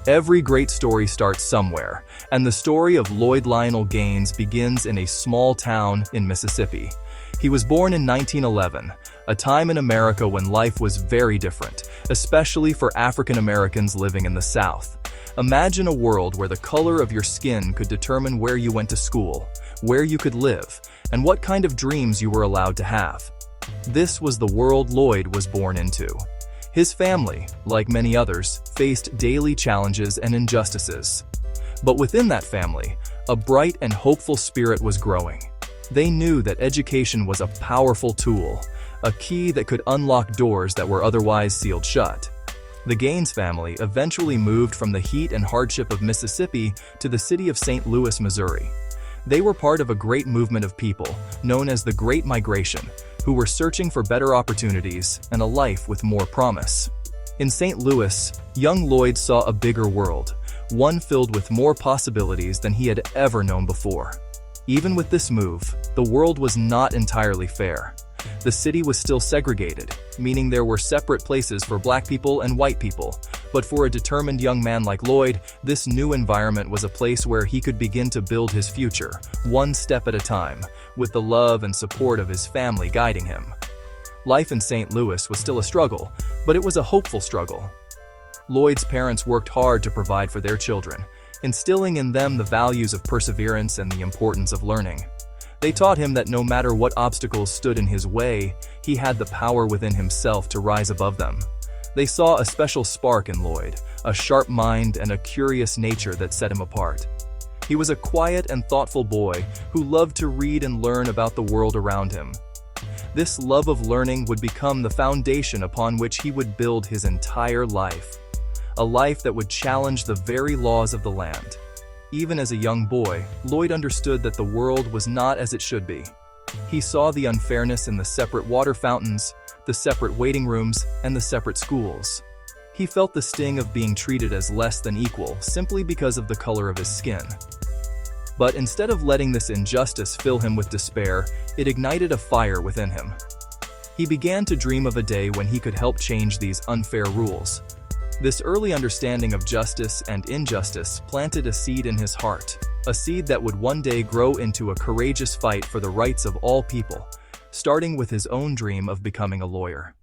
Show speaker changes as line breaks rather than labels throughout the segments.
Every great story starts somewhere, and the story of Lloyd Lionel Gaines begins in a small town in Mississippi. He was born in 1911, a time in America when life was very different, especially for African Americans living in the South. Imagine a world where the color of your skin could determine where you went to school, where you could live, and what kind of dreams you were allowed to have. This was the world Lloyd was born into. His family, like many others, faced daily challenges and injustices. But within that family, a bright and hopeful spirit was growing. They knew that education was a powerful tool, a key that could unlock doors that were otherwise sealed shut. The Gaines family eventually moved from the heat and hardship of Mississippi to the city of St. Louis, Missouri. They were part of a great movement of people, known as the Great Migration, who were searching for better opportunities and a life with more promise. In St. Louis, young Lloyd saw a bigger world, one filled with more possibilities than he had ever known before. Even with this move, the world was not entirely fair. The city was still segregated, meaning there were separate places for black people and white people. But for a determined young man like Lloyd, this new environment was a place where he could begin to build his future, one step at a time, with the love and support of his family guiding him. Life in St. Louis was still a struggle, but it was a hopeful struggle. Lloyd's parents worked hard to provide for their children, instilling in them the values of perseverance and the importance of learning. They taught him that no matter what obstacles stood in his way, he had the power within himself to rise above them. They saw a special spark in Lloyd, a sharp mind and a curious nature that set him apart. He was a quiet and thoughtful boy who loved to read and learn about the world around him. This love of learning would become the foundation upon which he would build his entire life, a life that would challenge the very laws of the land. Even as a young boy, Lloyd understood that the world was not as it should be. He saw the unfairness in the separate water fountains, the separate waiting rooms, and the separate schools. He felt the sting of being treated as less than equal simply because of the color of his skin. But instead of letting this injustice fill him with despair, it ignited a fire within him. He began to dream of a day when he could help change these unfair rules. This early understanding of justice and injustice planted a seed in his heart, a seed that would one day grow into a courageous fight for the rights of all people, starting with his own dream of becoming a lawyer.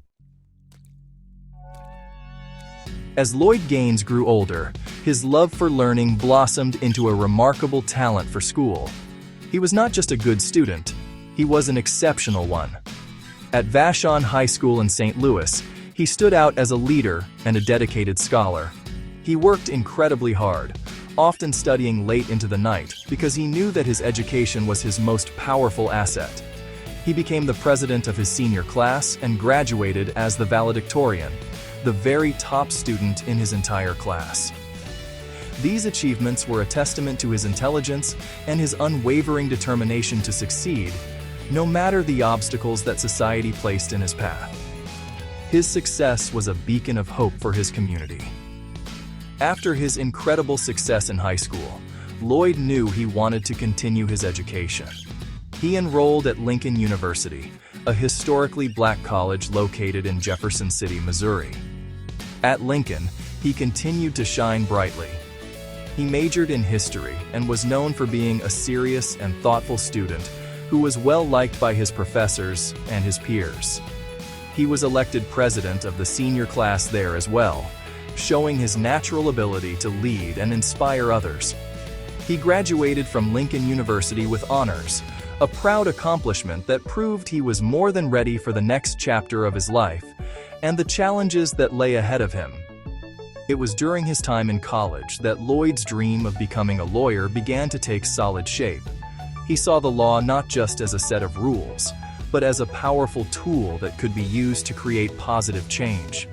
As Lloyd Gaines grew older, his love for learning blossomed into a remarkable talent for school. He was not just a good student, he was an exceptional one. At Vashon High School in St. Louis, he stood out as a leader and a dedicated scholar. He worked incredibly hard, often studying late into the night because he knew that his education was his most powerful asset. He became the president of his senior class and graduated as the valedictorian, the very top student in his entire class. These achievements were a testament to his intelligence and his unwavering determination to succeed, no matter the obstacles that society placed in his path. His success was a beacon of hope for his community. After his incredible success in high school, Lloyd knew he wanted to continue his education. He enrolled at Lincoln University, a historically black college located in Jefferson City, Missouri. At Lincoln, he continued to shine brightly. He majored in history and was known for being a serious and thoughtful student who was well liked by his professors and his peers. He was elected president of the senior class there as well, showing his natural ability to lead and inspire others. He graduated from Lincoln University with honors, a proud accomplishment that proved he was more than ready for the next chapter of his life and the challenges that lay ahead of him. It was during his time in college that Lloyd's dream of becoming a lawyer began to take solid shape. He saw the law not just as a set of rules, but as a powerful tool that could be used to create positive change.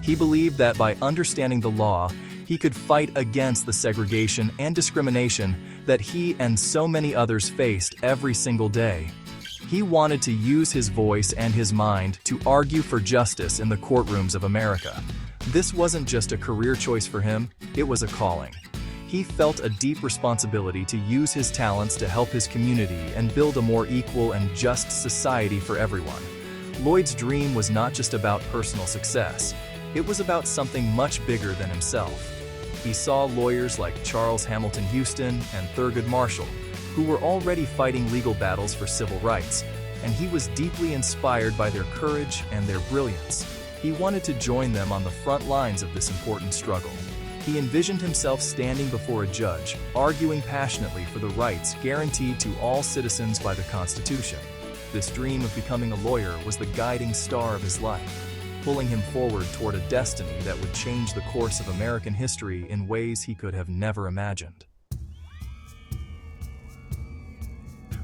He believed that by understanding the law, he could fight against the segregation and discrimination that he and so many others faced every single day. He wanted to use his voice and his mind to argue for justice in the courtrooms of America. This wasn't just a career choice for him, it was a calling. He felt a deep responsibility to use his talents to help his community and build a more equal and just society for everyone. Lloyd's dream was not just about personal success. It was about something much bigger than himself. He saw lawyers like Charles Hamilton Houston and Thurgood Marshall, who were already fighting legal battles for civil rights, and he was deeply inspired by their courage and their brilliance. He wanted to join them on the front lines of this important struggle. He envisioned himself standing before a judge, arguing passionately for the rights guaranteed to all citizens by the Constitution. This dream of becoming a lawyer was the guiding star of his life, pulling him forward toward a destiny that would change the course of American history in ways he could have never imagined.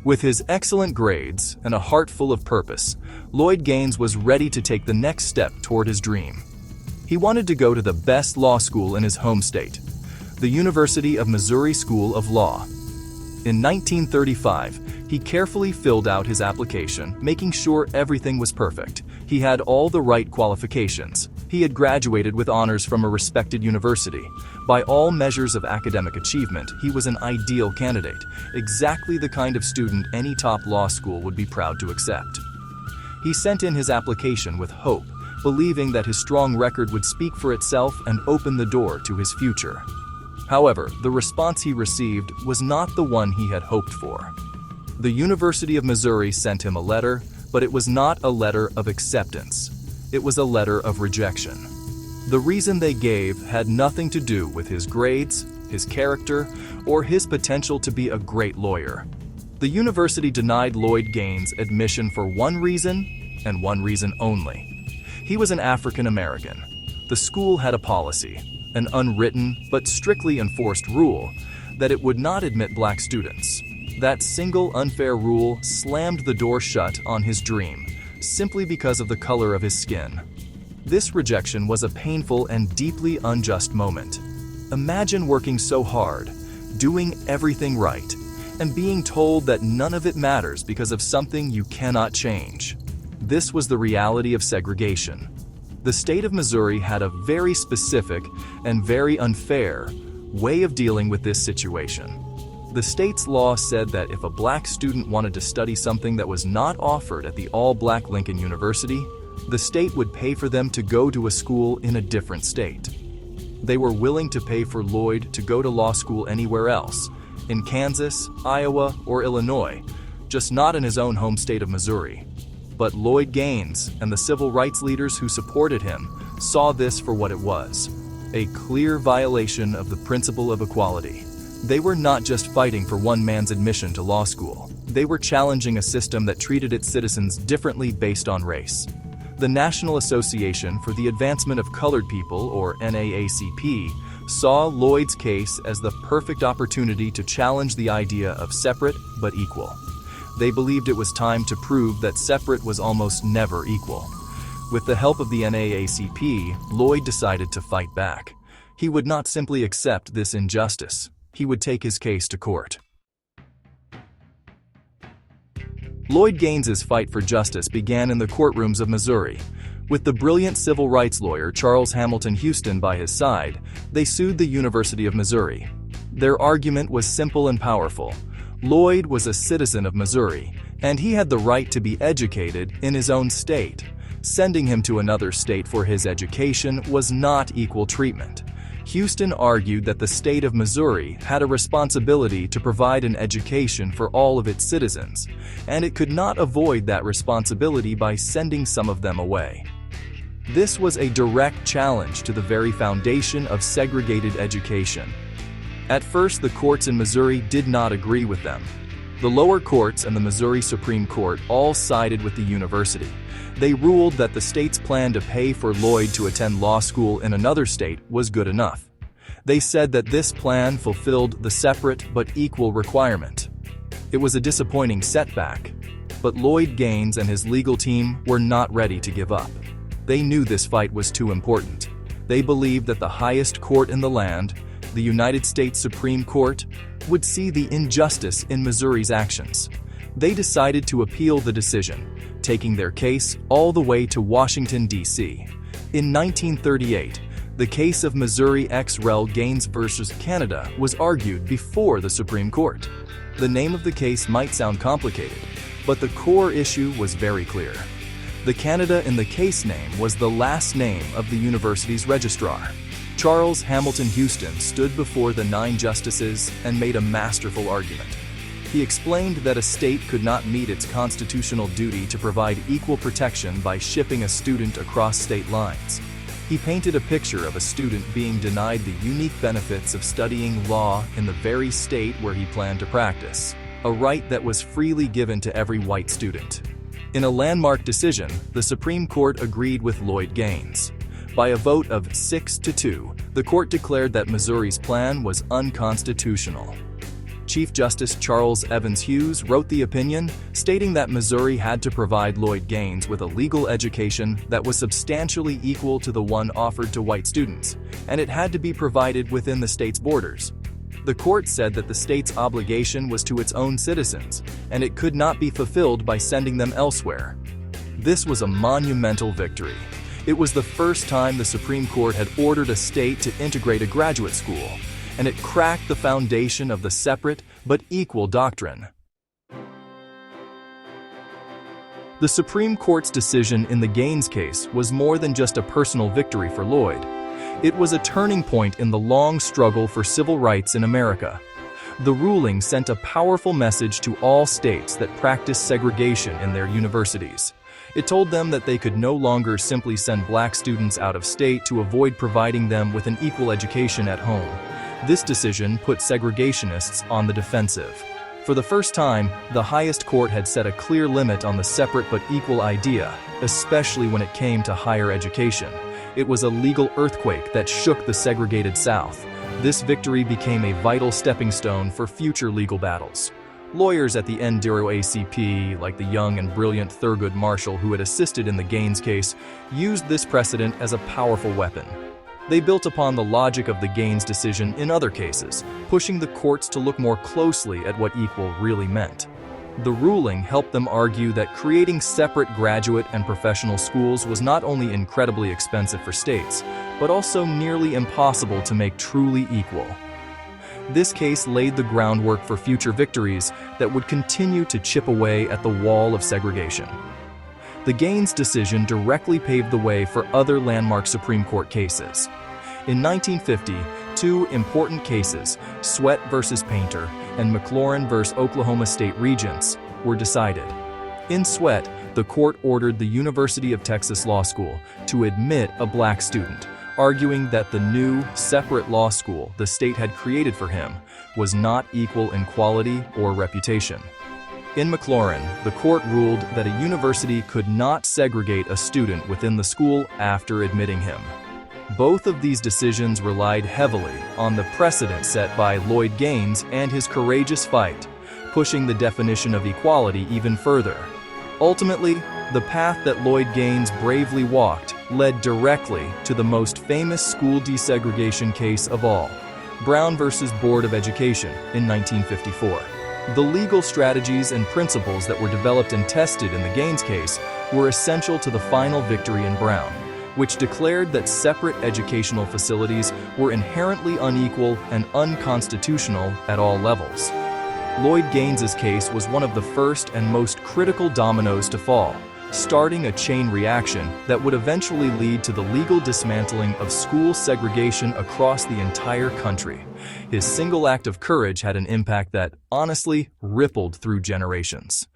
With his excellent grades and a heart full of purpose, Lloyd Gaines was ready to take the next step toward his dream. He wanted to go to the best law school in his home state, the University of Missouri School of Law. In 1935, he carefully filled out his application, making sure everything was perfect. He had all the right qualifications. He had graduated with honors from a respected university. By all measures of academic achievement, he was an ideal candidate, exactly the kind of student any top law school would be proud to accept. He sent in his application with hope, believing that his strong record would speak for itself and open the door to his future. However, the response he received was not the one he had hoped for. The University of Missouri sent him a letter, but it was not a letter of acceptance. It was a letter of rejection. The reason they gave had nothing to do with his grades, his character, or his potential to be a great lawyer. The university denied Lloyd Gaines admission for one reason, and one reason only. He was an African American. The school had a policy, an unwritten but strictly enforced rule, that it would not admit black students. That single unfair rule slammed the door shut on his dream, simply because of the color of his skin. This rejection was a painful and deeply unjust moment. Imagine working so hard, doing everything right, and being told that none of it matters because of something you cannot change. This was the reality of segregation. The state of Missouri had a very specific and very unfair way of dealing with this situation. The state's law said that if a black student wanted to study something that was not offered at the all-black Lincoln University, the state would pay for them to go to a school in a different state. They were willing to pay for Lloyd to go to law school anywhere else, in Kansas, Iowa, or Illinois, just not in his own home state of Missouri. But Lloyd Gaines and the civil rights leaders who supported him saw this for what it was, a clear violation of the principle of equality. They were not just fighting for one man's admission to law school. They were challenging a system that treated its citizens differently based on race. The National Association for the Advancement of Colored People, or NAACP, saw Lloyd's case as the perfect opportunity to challenge the idea of separate but equal. They believed it was time to prove that separate was almost never equal. With the help of the NAACP, Lloyd decided to fight back. He would not simply accept this injustice. He would take his case to court. Lloyd Gaines's fight for justice began in the courtrooms of Missouri. With the brilliant civil rights lawyer Charles Hamilton Houston by his side, they sued the University of Missouri. Their argument was simple and powerful. Lloyd was a citizen of Missouri, and he had the right to be educated in his own state. Sending him to another state for his education was not equal treatment. Houston argued that the state of Missouri had a responsibility to provide an education for all of its citizens, and it could not avoid that responsibility by sending some of them away. This was a direct challenge to the very foundation of segregated education. At first, the courts in Missouri did not agree with them. The lower courts and the Missouri Supreme Court all sided with the university. They ruled that the state's plan to pay for Lloyd to attend law school in another state was good enough. They said that this plan fulfilled the separate but equal requirement. It was a disappointing setback, but Lloyd Gaines and his legal team were not ready to give up. They knew this fight was too important. They believed that the highest court in the land, the United States Supreme Court, would see the injustice in Missouri's actions. They decided to appeal the decision, taking their case all the way to Washington, D.C. In 1938, the case of Missouri ex rel. Gaines versus Canada was argued before the Supreme Court. The name of the case might sound complicated, but the core issue was very clear. The Canada in the case name was the last name of the university's registrar. Charles Hamilton Houston stood before the 9 justices and made a masterful argument. He explained that a state could not meet its constitutional duty to provide equal protection by shipping a student across state lines. He painted a picture of a student being denied the unique benefits of studying law in the very state where he planned to practice, a right that was freely given to every white student. In a landmark decision, the Supreme Court agreed with Lloyd Gaines. By a vote of 6-2, the court declared that Missouri's plan was unconstitutional. Chief Justice Charles Evans Hughes wrote the opinion, stating that Missouri had to provide Lloyd Gaines with a legal education that was substantially equal to the one offered to white students, and it had to be provided within the state's borders. The court said that the state's obligation was to its own citizens, and it could not be fulfilled by sending them elsewhere. This was a monumental victory. It was the first time the Supreme Court had ordered a state to integrate a graduate school, and it cracked the foundation of the separate but equal doctrine. The Supreme Court's decision in the Gaines case was more than just a personal victory for Lloyd. It was a turning point in the long struggle for civil rights in America. The ruling sent a powerful message to all states that practice segregation in their universities. It told them that they could no longer simply send black students out of state to avoid providing them with an equal education at home. This decision put segregationists on the defensive. For the first time, the highest court had set a clear limit on the separate but equal idea, especially when it came to higher education. It was a legal earthquake that shook the segregated South. This victory became a vital stepping stone for future legal battles. Lawyers at the NAACP, like the young and brilliant Thurgood Marshall who had assisted in the Gaines case, used this precedent as a powerful weapon. They built upon the logic of the Gaines decision in other cases, pushing the courts to look more closely at what equal really meant. The ruling helped them argue that creating separate graduate and professional schools was not only incredibly expensive for states, but also nearly impossible to make truly equal. This case laid the groundwork for future victories that would continue to chip away at the wall of segregation. The Gaines decision directly paved the way for other landmark Supreme Court cases. In 1950, 2 important cases, Sweatt v. Painter and McLaurin v. Oklahoma State Regents, were decided. In Sweatt, the court ordered the University of Texas Law School to admit a black student, arguing that the new, separate law school the state had created for him was not equal in quality or reputation. In McLaurin, the court ruled that a university could not segregate a student within the school after admitting him. Both of these decisions relied heavily on the precedent set by Lloyd Gaines and his courageous fight, pushing the definition of equality even further. Ultimately, the path that Lloyd Gaines bravely walked led directly to the most famous school desegregation case of all, Brown v. Board of Education in 1954. The legal strategies and principles that were developed and tested in the Gaines case were essential to the final victory in Brown, which declared that separate educational facilities were inherently unequal and unconstitutional at all levels. Lloyd Gaines's case was one of the first and most critical dominoes to fall, starting a chain reaction that would eventually lead to the legal dismantling of school segregation across the entire country. His single act of courage had an impact that, honestly, rippled through generations.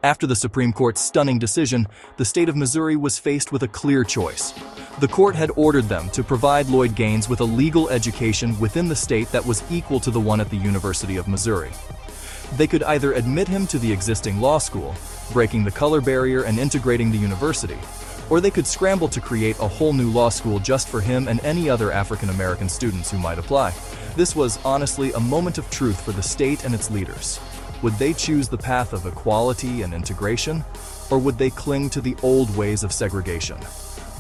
After the Supreme Court's stunning decision, the state of Missouri was faced with a clear choice. The court had ordered them to provide Lloyd Gaines with a legal education within the state that was equal to the one at the University of Missouri. They could either admit him to the existing law school, breaking the color barrier and integrating the university, or they could scramble to create a whole new law school just for him and any other African American students who might apply. This was honestly a moment of truth for the state and its leaders. Would they choose the path of equality and integration, or would they cling to the old ways of segregation?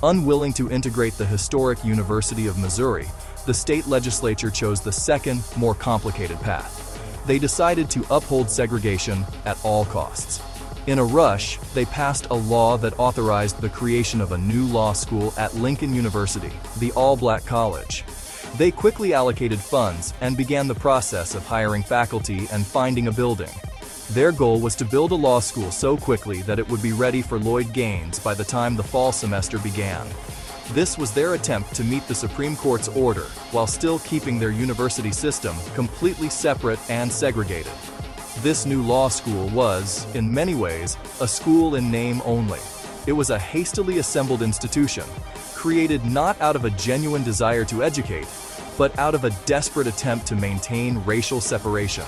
Unwilling to integrate the historic University of Missouri, the state legislature chose the second, more complicated path. They decided to uphold segregation at all costs. In a rush, they passed a law that authorized the creation of a new law school at Lincoln University, the all-black college. They quickly allocated funds and began the process of hiring faculty and finding a building. Their goal was to build a law school so quickly that it would be ready for Lloyd Gaines by the time the fall semester began. This was their attempt to meet the Supreme Court's order while still keeping their university system completely separate and segregated. This new law school was, in many ways, a school in name only. It was a hastily assembled institution, created not out of a genuine desire to educate, but out of a desperate attempt to maintain racial separation.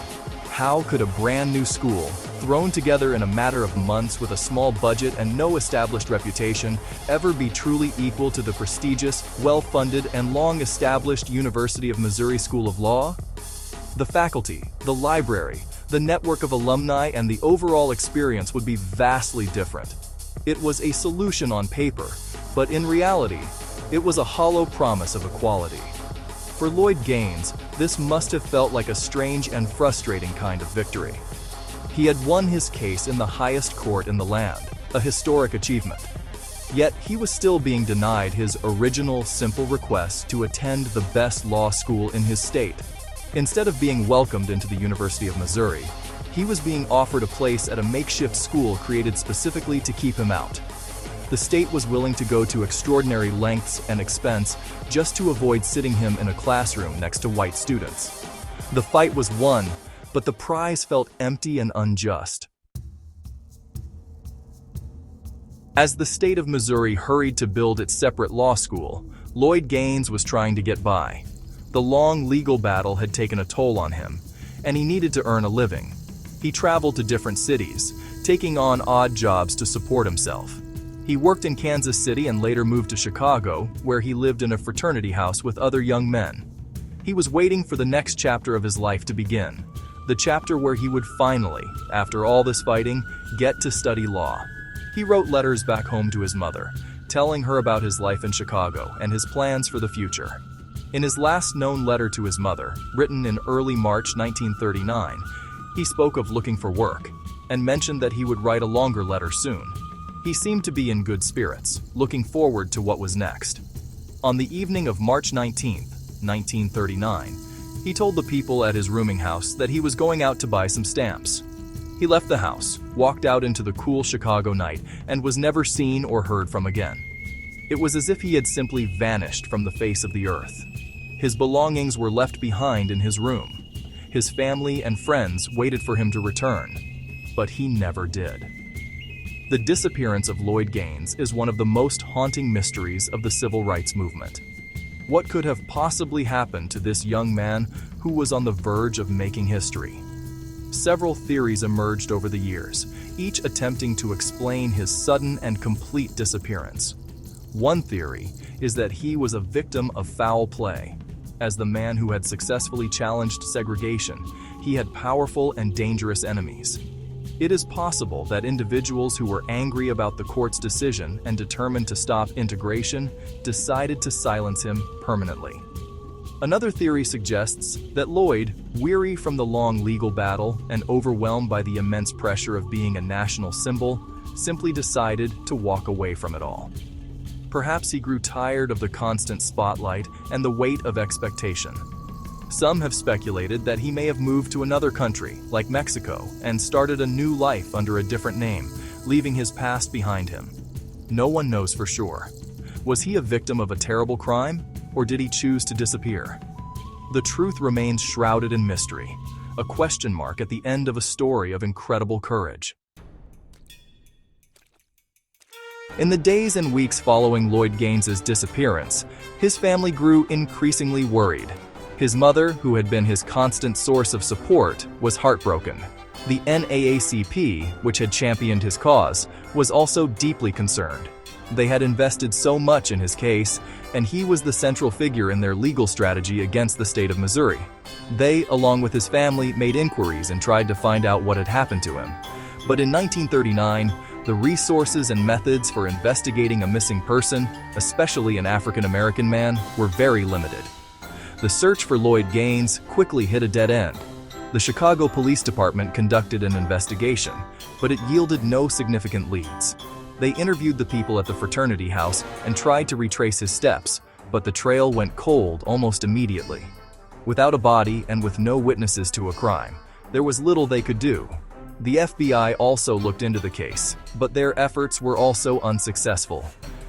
How could a brand new school, thrown together in a matter of months with a small budget and no established reputation, ever be truly equal to the prestigious, well-funded, and long-established University of Missouri School of Law? The faculty, the library, the network of alumni, and the overall experience would be vastly different. It was a solution on paper, but in reality, it was a hollow promise of equality. For Lloyd Gaines, this must have felt like a strange and frustrating kind of victory. He had won his case in the highest court in the land, a historic achievement. Yet he was still being denied his original simple request to attend the best law school in his state. Instead of being welcomed into the University of Missouri, he was being offered a place at a makeshift school created specifically to keep him out. The state was willing to go to extraordinary lengths and expense just to avoid sitting him in a classroom next to white students. The fight was won, but the prize felt empty and unjust. As the state of Missouri hurried to build its separate law school, Lloyd Gaines was trying to get by. The long legal battle had taken a toll on him, and he needed to earn a living. He traveled to different cities, taking on odd jobs to support himself. He worked in Kansas City and later moved to Chicago, where he lived in a fraternity house with other young men. He was waiting for the next chapter of his life to begin, the chapter where he would finally, after all this fighting, get to study law. He wrote letters back home to his mother, telling her about his life in Chicago and his plans for the future. In his last known letter to his mother, written in early March 1939, he spoke of looking for work, and mentioned that he would write a longer letter soon. He seemed to be in good spirits, looking forward to what was next. On the evening of March 19, 1939, he told the people at his rooming house that he was going out to buy some stamps. He left the house, walked out into the cool Chicago night, and was never seen or heard from again. It was as if he had simply vanished from the face of the earth. His belongings were left behind in his room. His family and friends waited for him to return, but he never did. The disappearance of Lloyd Gaines is one of the most haunting mysteries of the civil rights movement. What could have possibly happened to this young man who was on the verge of making history? Several theories emerged over the years, each attempting to explain his sudden and complete disappearance. One theory is that he was a victim of foul play. As the man who had successfully challenged segregation, he had powerful and dangerous enemies. It is possible that individuals who were angry about the court's decision and determined to stop integration decided to silence him permanently. Another theory suggests that Lloyd, weary from the long legal battle and overwhelmed by the immense pressure of being a national symbol, simply decided to walk away from it all. Perhaps he grew tired of the constant spotlight and the weight of expectation. Some have speculated that he may have moved to another country, like Mexico, and started a new life under a different name, leaving his past behind him. No one knows for sure. Was he a victim of a terrible crime, or did he choose to disappear? The truth remains shrouded in mystery, a question mark at the end of a story of incredible courage. In the days and weeks following Lloyd Gaines's disappearance, his family grew increasingly worried. His mother, who had been his constant source of support, was heartbroken. The NAACP, which had championed his cause, was also deeply concerned. They had invested so much in his case, and he was the central figure in their legal strategy against the state of Missouri. They, along with his family, made inquiries and tried to find out what had happened to him. But in 1939, the resources and methods for investigating a missing person, especially an African-American man, were very limited. The search for Lloyd Gaines quickly hit a dead end. The Chicago Police Department conducted an investigation, but it yielded no significant leads. They interviewed the people at the fraternity house and tried to retrace his steps, but the trail went cold almost immediately. Without a body and with no witnesses to a crime, there was little they could do. The FBI also looked into the case, but their efforts were also unsuccessful.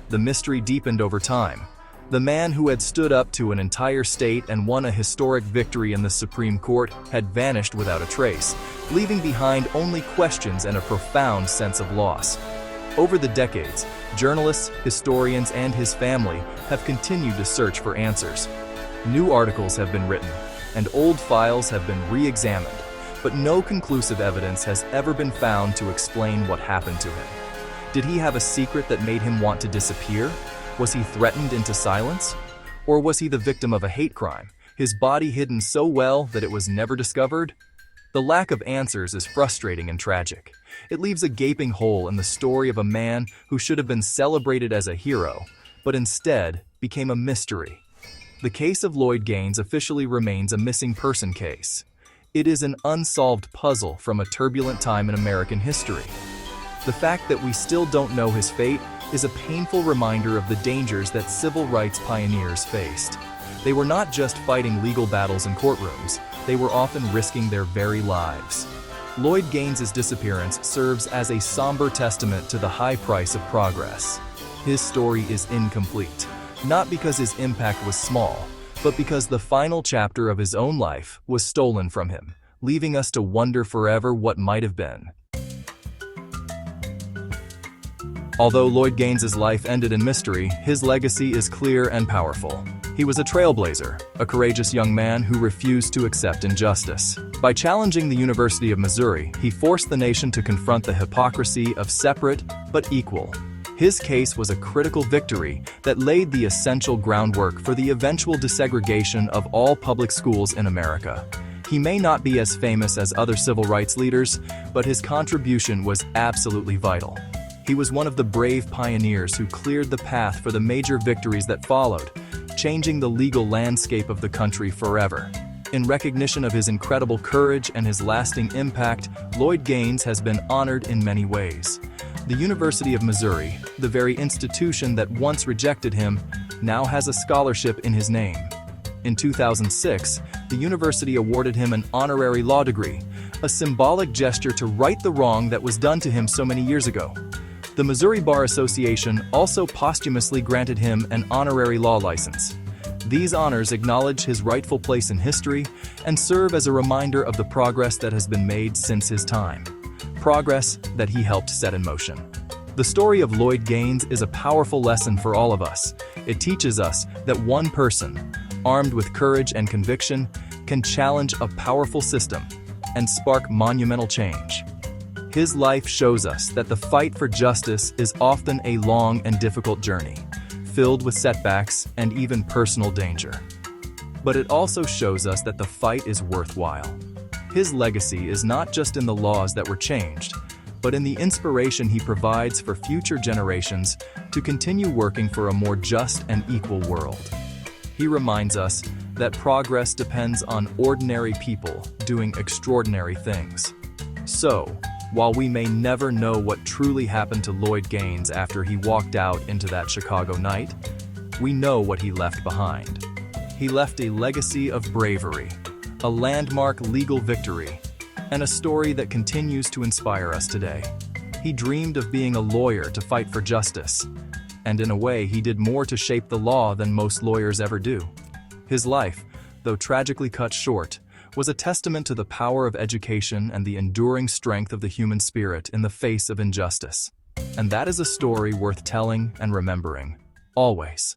The mystery deepened over time. The man who had stood up to an entire state and won a historic victory in the Supreme Court had vanished without a trace, leaving behind only questions and a profound sense of loss. Over the decades, journalists, historians, and his family have continued to search for answers. New articles have been written, and old files have been re-examined, but no conclusive evidence has ever been found to explain what happened to him. Did he have a secret that made him want to disappear? Was he threatened into silence? Or was he the victim of a hate crime, his body hidden so well that it was never discovered? The lack of answers is frustrating and tragic. It leaves a gaping hole in the story of a man who should have been celebrated as a hero, but instead became a mystery. The case of Lloyd Gaines officially remains a missing person case. It is an unsolved puzzle from a turbulent time in American history. The fact that we still don't know his fate is a painful reminder of the dangers that civil rights pioneers faced. They were not just fighting legal battles in courtrooms, they were often risking their very lives. Lloyd Gaines' disappearance serves as a somber testament to the high price of progress. His story is incomplete, not because his impact was small, but because the final chapter of his own life was stolen from him, leaving us to wonder forever what might have been. Although Lloyd Gaines' life ended in mystery, his legacy is clear and powerful. He was a trailblazer, a courageous young man who refused to accept injustice. By challenging the University of Missouri, he forced the nation to confront the hypocrisy of separate but equal. His case was a critical victory that laid the essential groundwork for the eventual desegregation of all public schools in America. He may not be as famous as other civil rights leaders, but his contribution was absolutely vital. He was one of the brave pioneers who cleared the path for the major victories that followed, changing the legal landscape of the country forever. In recognition of his incredible courage and his lasting impact, Lloyd Gaines has been honored in many ways. The University of Missouri, the very institution that once rejected him, now has a scholarship in his name. In 2006, the university awarded him an honorary law degree, a symbolic gesture to right the wrong that was done to him so many years ago. The Missouri Bar Association also posthumously granted him an honorary law license. These honors acknowledge his rightful place in history and serve as a reminder of the progress that has been made since his time. Progress that he helped set in motion. The story of Lloyd Gaines is a powerful lesson for all of us. It teaches us that one person, armed with courage and conviction, can challenge a powerful system and spark monumental change. His life shows us that the fight for justice is often a long and difficult journey, filled with setbacks and even personal danger. But it also shows us that the fight is worthwhile. His legacy is not just in the laws that were changed, but in the inspiration he provides for future generations to continue working for a more just and equal world. He reminds us that progress depends on ordinary people doing extraordinary things. So, while we may never know what truly happened to Lloyd Gaines after he walked out into that Chicago night, we know what he left behind. He left a legacy of bravery, a landmark legal victory, and a story that continues to inspire us today. He dreamed of being a lawyer to fight for justice, and in a way he did more to shape the law than most lawyers ever do. His life, though tragically cut short, was a testament to the power of education and the enduring strength of the human spirit in the face of injustice. And that is a story worth telling and remembering, always.